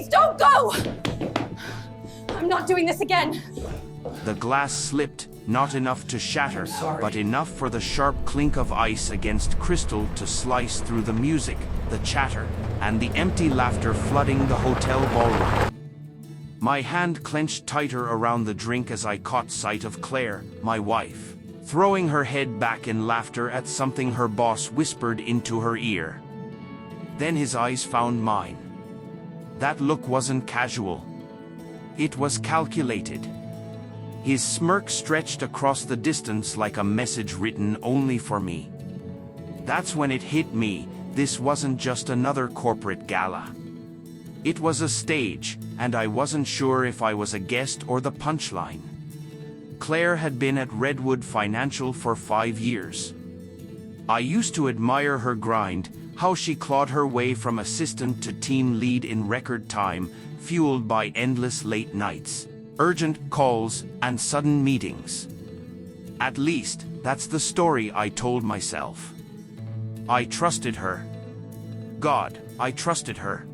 Please don't go! I'm not doing this again. The glass slipped, not enough to shatter, but enough for the sharp clink of ice against crystal to slice through the music, the chatter, and the empty laughter flooding the hotel ballroom. My hand clenched tighter around the drink as I caught sight of Claire, my wife, throwing her head back in laughter at something her boss whispered into her ear. Then his eyes found mine. That look wasn't casual. It was calculated. His smirk stretched across the distance like a message written only for me. That's when it hit me, this wasn't just another corporate gala. It was a stage, and I wasn't sure if I was a guest or the punchline. Claire had been at Redwood Financial for 5 years. I used to admire her grind, how she clawed her way from assistant to team lead in record time, fueled by endless late nights, urgent calls, and sudden meetings. At least, that's the story I told myself. I trusted her. God, I trusted her.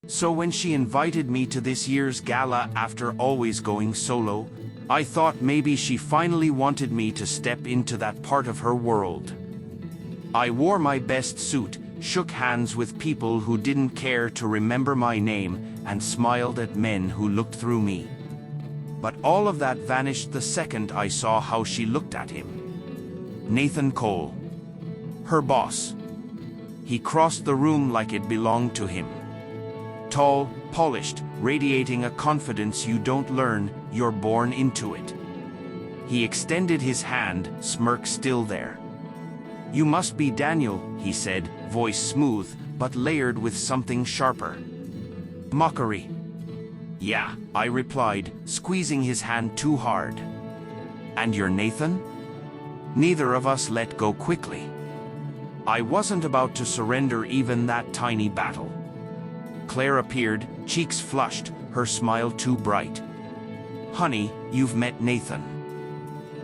So when she invited me to this year's gala after always going solo, I thought maybe she finally wanted me to step into that part of her world. I wore my best suit, shook hands with people who didn't care to remember my name, and smiled at men who looked through me. But all of that vanished the second I saw how she looked at him. Nathan Cole. Her boss. He crossed the room like it belonged to him. Tall, polished, radiating a confidence you don't learn, you're born into it. He extended his hand, smirk still there. "You must be Daniel," he said, voice smooth, but layered with something sharper. Mockery. "Yeah," I replied, squeezing his hand too hard. "And you're Nathan?" Neither of us let go quickly. I wasn't about to surrender even that tiny battle. Claire appeared, cheeks flushed, her smile too bright. "Honey, you've met Nathan."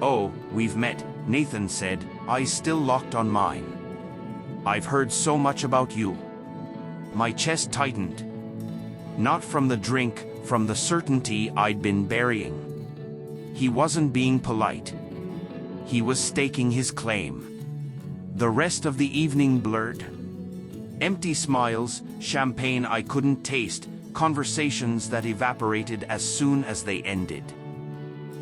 "Oh, we've met," Nathan said, eyes still locked on mine. "I've heard so much about you." My chest tightened. Not from the drink, from the certainty I'd been burying. He wasn't being polite. He was staking his claim. The rest of the evening blurred. Empty smiles, champagne I couldn't taste, conversations that evaporated as soon as they ended.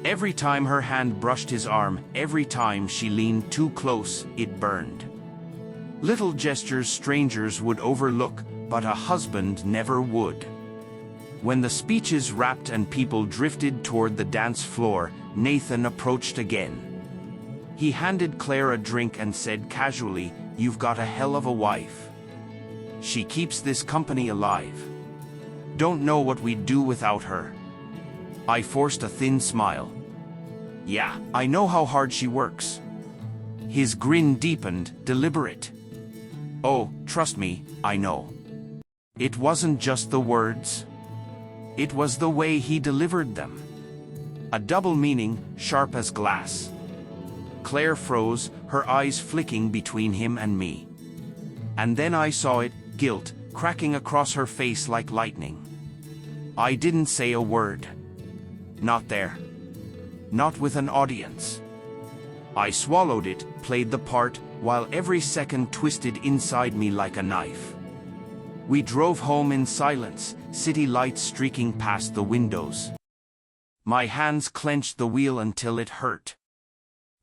Every time her hand brushed his arm, every time she leaned too close, it burned. Little gestures strangers would overlook, but a husband never would. When the speeches wrapped and people drifted toward the dance floor, Nathan approached again. He handed Claire a drink and said casually, "You've got a hell of a wife. She keeps this company alive. Don't know what we'd do without her." I forced a thin smile. "Yeah, I know how hard she works." His grin deepened, deliberate. "Oh, trust me, I know." It wasn't just the words. It was the way he delivered them. A double meaning, sharp as glass. Claire froze, her eyes flicking between him and me. And then I saw it, guilt, cracking across her face like lightning. I didn't say a word. Not there. Not with an audience. I swallowed it, played the part, while every second twisted inside me like a knife. We drove home in silence, city lights streaking past the windows. My hands clenched the wheel until it hurt.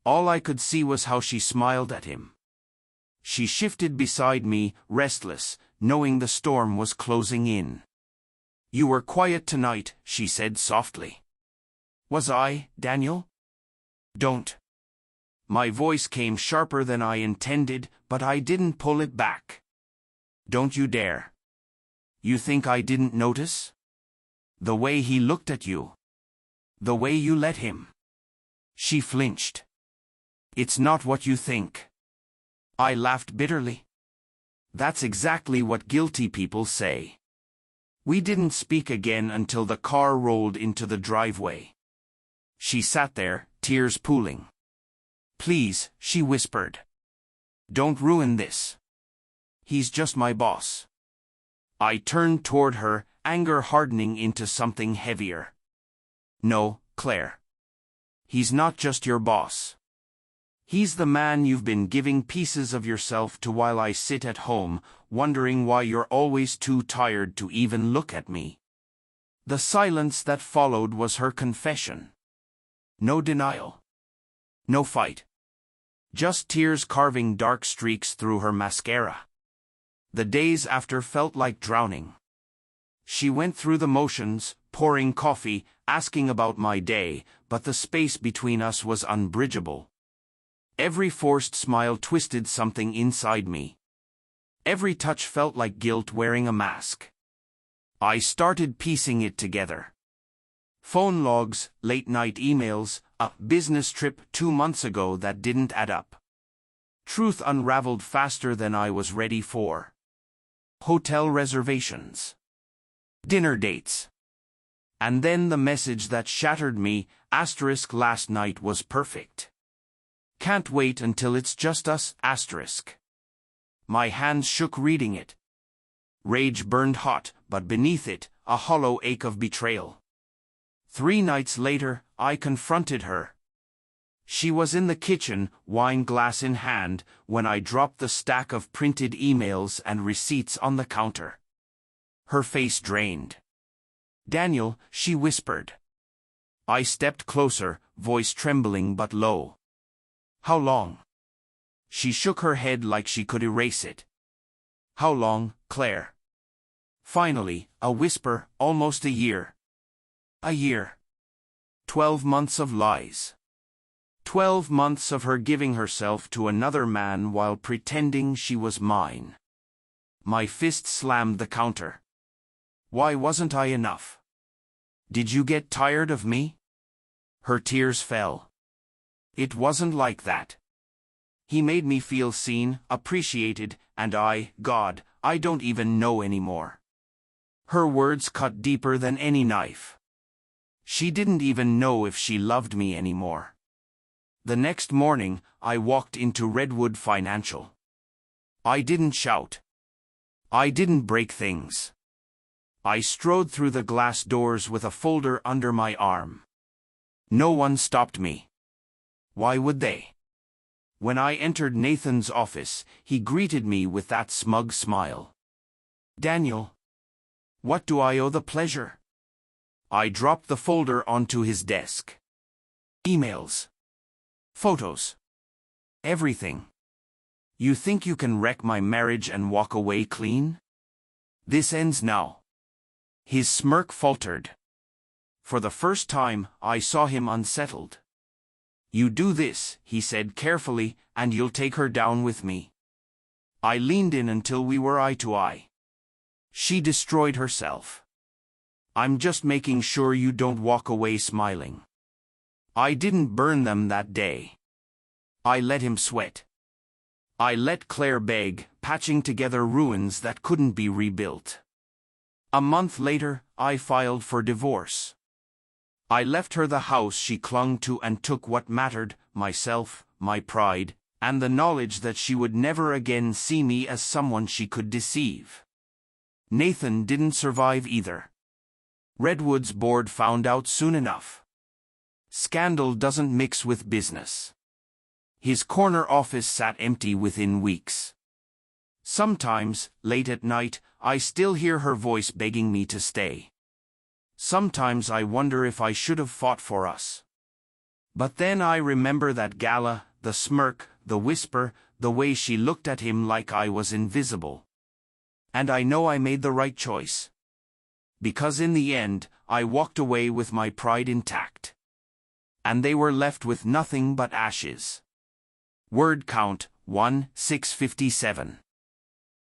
All I could see was how she smiled at him. She shifted beside me, restless, knowing the storm was closing in. "You were quiet tonight," she said softly. "Was I, Daniel?" "Don't." My voice came sharper than I intended, but I didn't pull it back. "Don't you dare. You think I didn't notice? The way he looked at you. The way you let him." She flinched. "It's not what you think." I laughed bitterly. That's exactly what guilty people say. We didn't speak again until the car rolled into the driveway. She sat there, tears pooling. "Please," she whispered. "Don't ruin this. He's just my boss." I turned toward her, anger hardening into something heavier. No, Claire. He's not just your boss. He's the man you've been giving pieces of yourself to while I sit at home, wondering why you're always too tired to even look at me. The silence that followed was her confession. No denial. No fight. Just tears carving dark streaks through her mascara. The days after felt like drowning. She went through the motions, pouring coffee, asking about my day, but the space between us was unbridgeable. Every forced smile twisted something inside me. Every touch felt like guilt wearing a mask. I started piecing it together. Phone logs, late-night emails, a business trip 2 months ago that didn't add up. Truth unraveled faster than I was ready for. Hotel reservations. Dinner dates. And then the message that shattered me, * last night was perfect. Can't wait until it's just us, *. My hands shook reading it. Rage burned hot, but beneath it, a hollow ache of betrayal. 3 nights later, I confronted her. She was in the kitchen, wine glass in hand, when I dropped the stack of printed emails and receipts on the counter. Her face drained. "Daniel," she whispered. I stepped closer, voice trembling but low. "How long?" She shook her head like she could erase it. "How long, Claire?" Finally, a whisper, almost a year. A year. 12 months of lies. 12 months of her giving herself to another man while pretending she was mine. My fist slammed the counter. Why wasn't I enough? Did you get tired of me? Her tears fell. It wasn't like that. He made me feel seen, appreciated, and God, I don't even know anymore. Her words cut deeper than any knife. She didn't even know if she loved me anymore. The next morning, I walked into Redwood Financial. I didn't shout. I didn't break things. I strode through the glass doors with a folder under my arm. No one stopped me. Why would they? When I entered Nathan's office, he greeted me with that smug smile. "Daniel. What do I owe the pleasure?" I dropped the folder onto his desk. Emails. Photos. Everything. You think you can wreck my marriage and walk away clean? This ends now. His smirk faltered. For the first time, I saw him unsettled. "You do this," he said carefully, "and you'll take her down with me." I leaned in until we were eye to eye. She destroyed herself. I'm just making sure you don't walk away smiling. I didn't burn them that day. I let him sweat. I let Claire beg, patching together ruins that couldn't be rebuilt. A month later, I filed for divorce. I left her the house she clung to and took what mattered, myself, my pride, and the knowledge that she would never again see me as someone she could deceive. Nathan didn't survive either. Redwood's board found out soon enough. Scandal doesn't mix with business. His corner office sat empty within weeks. Sometimes, late at night, I still hear her voice begging me to stay. Sometimes I wonder if I should have fought for us. But then I remember that gala, the smirk, the whisper, the way she looked at him like I was invisible. And I know I made the right choice. Because in the end, I walked away with my pride intact. And they were left with nothing but ashes. Word count, 1,657.